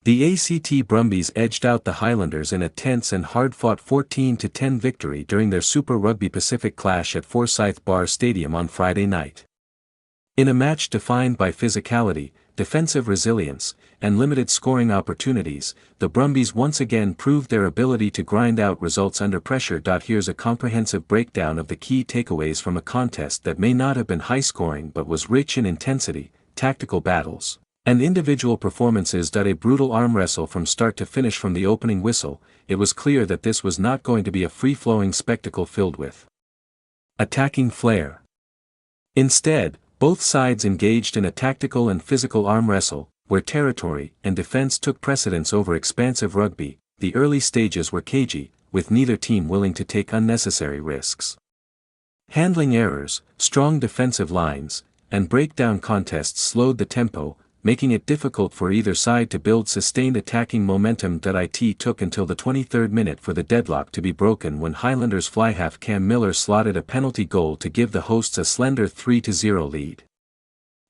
The ACT Brumbies edged out the Highlanders in a tense and hard-fought 14-10 victory during their Super Rugby Pacific clash at Forsyth Barr Stadium on Friday night. In a match defined by physicality, defensive resilience, and limited scoring opportunities, the Brumbies once again proved their ability to grind out results under pressure. Here's a comprehensive breakdown of the key takeaways from a contest that may not have been high-scoring but was rich in intensity, tactical battles, and individual performances. A brutal arm wrestle from start to finish. From the opening whistle, it was clear that this was not going to be a free-flowing spectacle filled with attacking flair. Instead, both sides engaged in a tactical and physical arm wrestle, where territory and defense took precedence over expansive rugby. The early stages were cagey, with neither team willing to take unnecessary risks. Handling errors, strong defensive lines, and breakdown contests slowed the tempo, making it difficult for either side to build sustained attacking momentum. It took until the 23rd minute for the deadlock to be broken when Highlanders fly-half Cam Millar slotted a penalty goal to give the hosts a slender 3-0 lead.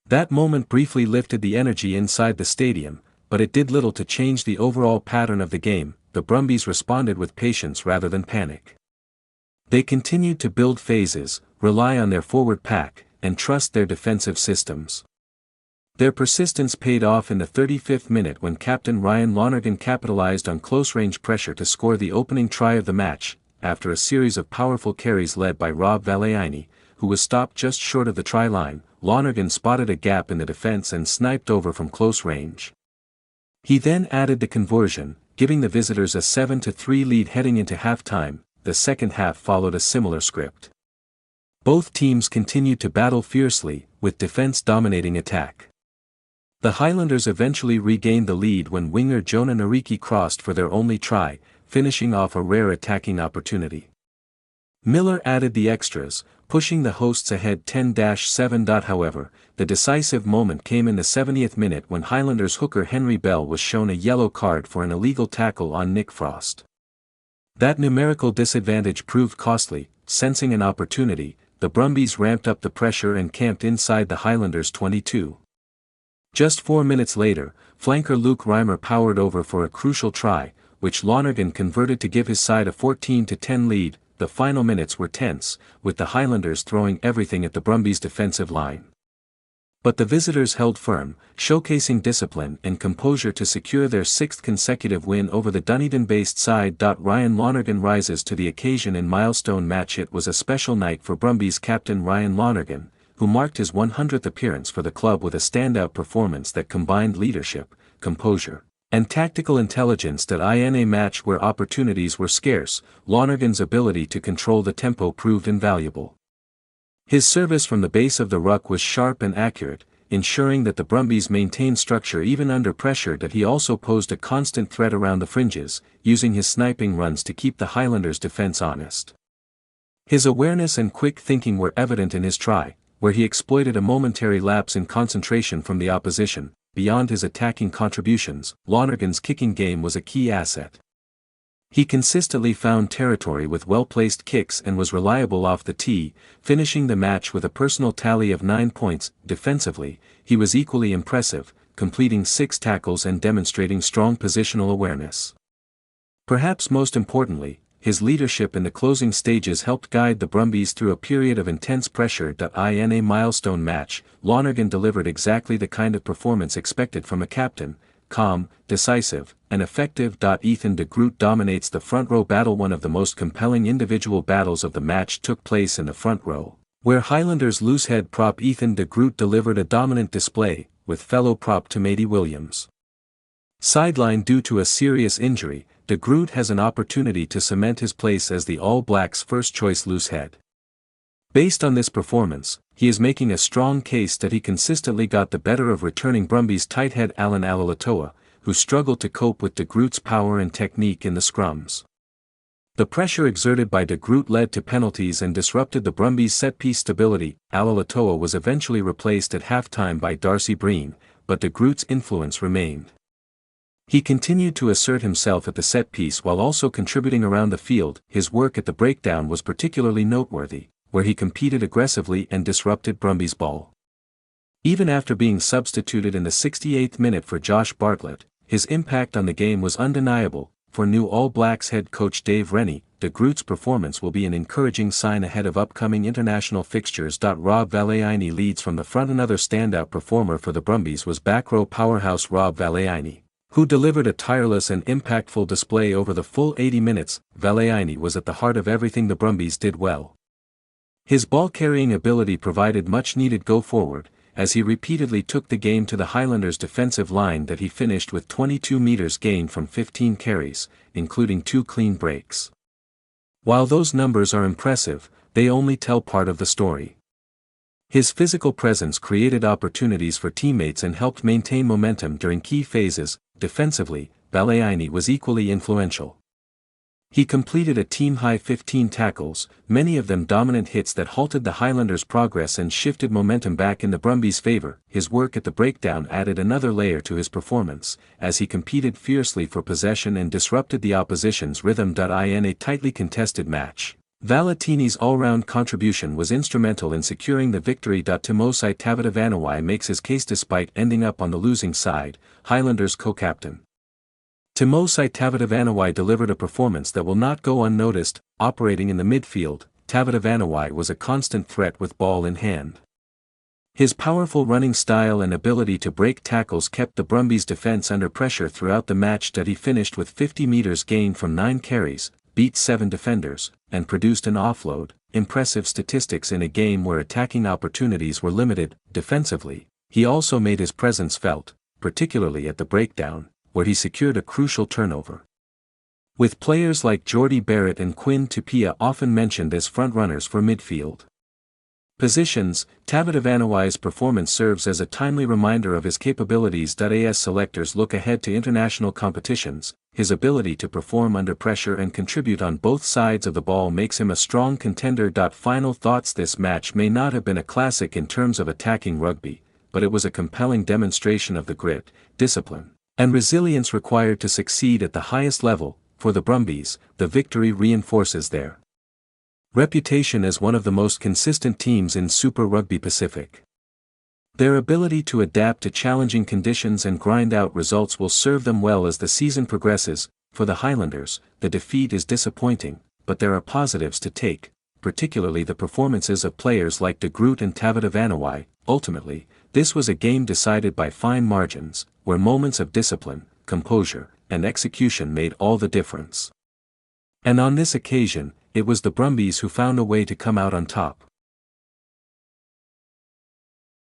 That moment briefly lifted the energy inside the stadium, but it did little to change the overall pattern of the game. The Brumbies responded with patience rather than panic. They continued to build phases, rely on their forward pack, and trust their defensive systems. Their persistence paid off in the 35th minute when captain Ryan Lonergan capitalized on close-range pressure to score the opening try of the match. After a series of powerful carries led by Valetini, who was stopped just short of the try line, Lonergan spotted a gap in the defense and sniped over from close range. He then added the conversion, giving the visitors a 7-3 lead heading into halftime. The second half followed a similar script. Both teams continued to battle fiercely, with defense dominating attack. The Highlanders eventually regained the lead when winger Jona Nareki crossed for their only try, finishing off a rare attacking opportunity. Millar added the extras, pushing the hosts ahead 10-7. However, the decisive moment came in the 70th minute when Highlanders hooker Henry Bell was shown a yellow card for an illegal tackle on Nick Frost. That numerical disadvantage proved costly. Sensing an opportunity, the Brumbies ramped up the pressure and camped inside the Highlanders' 22. Just 4 minutes later, flanker Reimer powered over for a crucial try, which Lonergan converted to give his side a 14-10 lead. The final minutes were tense, with the Highlanders throwing everything at the Brumbies' defensive line. But the visitors held firm, showcasing discipline and composure to secure their 6th consecutive win over the Dunedin-based side. Ryan Lonergan rises to the occasion in milestone match. It was a special night for Brumbies captain Ryan Lonergan, who marked his 100th appearance for the club with a standout performance that combined leadership, composure, and tactical intelligence. In a match where opportunities were scarce, Lonergan's ability to control the tempo proved invaluable. His service from the base of the ruck was sharp and accurate, ensuring that the Brumbies maintained structure even under pressure. He also posed a constant threat around the fringes, using his sniping runs to keep the Highlanders' defense honest. His awareness and quick thinking were evident in his try, where he exploited a momentary lapse in concentration from the opposition. Beyond his attacking contributions, Lonergan's kicking game was a key asset. He consistently found territory with well-placed kicks and was reliable off the tee, finishing the match with a personal tally of 9 points. Defensively, he was equally impressive, completing 6 tackles and demonstrating strong positional awareness. Perhaps most importantly, his leadership in the closing stages helped guide the Brumbies through a period of intense pressure. In a milestone match, Lonergan delivered exactly the kind of performance expected from a captain: calm, decisive, and effective. Ethan de Groot dominates the front row battle. One of the most compelling individual battles of the match took place in the front row, where Highlanders loosehead prop Ethan de Groot delivered a dominant display, with fellow prop Tamati Williams sidelined due to a serious injury. De Groot has an opportunity to cement his place as the All Blacks' first-choice loosehead. Based on this performance, he is making a strong case that he consistently got the better of returning Brumbies tight head Alan Alaalatoa, who struggled to cope with de Groot's power and technique in the scrums. The pressure exerted by de Groot led to penalties and disrupted the Brumbies' set-piece stability. Alaalatoa was eventually replaced at halftime by Darcy Breen, but de Groot's influence remained. He continued to assert himself at the set piece while also contributing around the field. His work at the breakdown was particularly noteworthy, where he competed aggressively and disrupted Brumbies' ball. Even after being substituted in the 68th minute for Josh Bartlett, his impact on the game was undeniable. For new All Blacks head coach Dave Rennie, de Groot's performance will be an encouraging sign ahead of upcoming international fixtures. Rob Valetini leads from the front. Another standout performer for the Brumbies was back row powerhouse Rob Valetini, who delivered a tireless and impactful display over the full 80 minutes. Valetini was at the heart of everything the Brumbies did well. His ball-carrying ability provided much-needed go-forward, as he repeatedly took the game to the Highlanders' defensive line that he finished with 22 meters gained from 15 carries, including 2 clean breaks. While those numbers are impressive, they only tell part of the story. His physical presence created opportunities for teammates and helped maintain momentum during key phases. Defensively, Valetini was equally influential. He completed a team-high 15 tackles, many of them dominant hits that halted the Highlanders' progress and shifted momentum back in the Brumbies' favor. His work at the breakdown added another layer to his performance, as he competed fiercely for possession and disrupted the opposition's rhythm. In a tightly contested match, Valetini's all-round contribution was instrumental in securing the victory. Timosai Tavitavanawai makes his case despite ending up on the losing side. Highlanders co-captain Timosai Tavitavanawai delivered a performance that will not go unnoticed. Operating in the midfield, Tavitavanawai was a constant threat with ball in hand. His powerful running style and ability to break tackles kept the Brumbies' defense under pressure throughout the match. He finished with 50 meters gained from 9 carries, beat 7 defenders, and produced an offload. Impressive statistics in a game where attacking opportunities were limited. Defensively, he also made his presence felt, particularly at the breakdown, where he secured a crucial turnover. With players like Jordy Barrett and Quinn Tupia often mentioned as frontrunners for midfield positions, Tavitavanawai's performance serves as a timely reminder of his capabilities. As selectors look ahead to international competitions, his ability to perform under pressure and contribute on both sides of the ball makes him a strong contender. Final thoughts: this match may not have been a classic in terms of attacking rugby, but it was a compelling demonstration of the grit, discipline, and resilience required to succeed at the highest level. For the Brumbies, the victory reinforces their reputation as one of the most consistent teams in Super Rugby Pacific. Their ability to adapt to challenging conditions and grind out results will serve them well as the season progresses. For the Highlanders, the defeat is disappointing, but there are positives to take, particularly the performances of players like de Groot and Tavitavanawai. Ultimately, this was a game decided by fine margins, where moments of discipline, composure, and execution made all the difference. And on this occasion, it was the Brumbies who found a way to come out on top.